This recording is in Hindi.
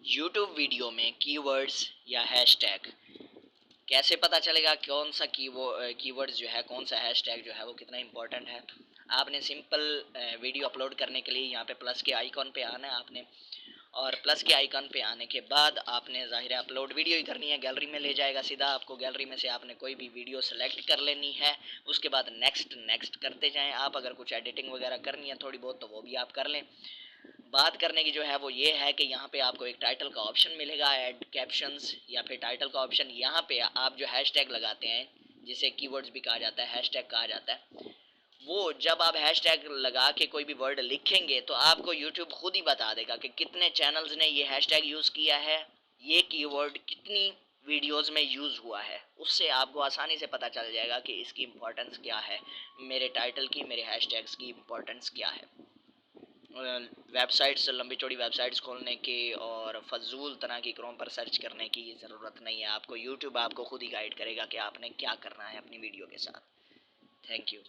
यूट्यूब वीडियो में कीवर्ड्स या हैशटैग कैसे पता चलेगा कौन सा कीवर्ड्स जो है, कौन सा हैशटैग जो है वो कितना इंपॉर्टेंट है। आपने सिंपल वीडियो अपलोड करने के लिए यहाँ पे प्लस के आइकॉन पे आना है आपने, और प्लस के आइकॉन पे आने के बाद आपने ज़ाहिर है अपलोड वीडियो ही करनी है। गैलरी में ले जाएगा सीधा आपको, गैलरी में से आपने कोई भी वीडियो सेलेक्ट कर लेनी है। उसके बाद नेक्स्ट नेक्स्ट करते जाएं आप। अगर कुछ एडिटिंग वगैरह करनी है थोड़ी बहुत तो वो भी आप कर लें। बात करने की जो है वो ये है कि यहाँ पे आपको एक टाइटल का ऑप्शन मिलेगा, ऐड कैप्शंस या फिर टाइटल का ऑप्शन। यहाँ पे आप जो हैशटैग लगाते हैं, जिसे कीवर्ड्स भी कहा जाता है, हैशटैग कहा जाता है, वो जब आप हैशटैग लगा के कोई भी वर्ड लिखेंगे तो आपको यूट्यूब खुद ही बता देगा कि कितने चैनल्स ने ये हैशटैग यूज़ किया है, ये कीवर्ड कितनी वीडियोस में यूज़ हुआ है। उससे आपको आसानी से पता चल जाएगा कि इसकी इम्पोर्टेंस क्या है, मेरे टाइटल की, मेरे हैशटैग्स की इम्पोर्टेंस क्या है। वेबसाइट्स, लंबी चौड़ी वेबसाइट्स खोलने की और फजूल तरह की क्रोम पर सर्च करने की ज़रूरत नहीं है। आपको यूट्यूब आपको खुद ही गाइड करेगा कि आपने क्या करना है अपनी वीडियो के साथ। Thank you.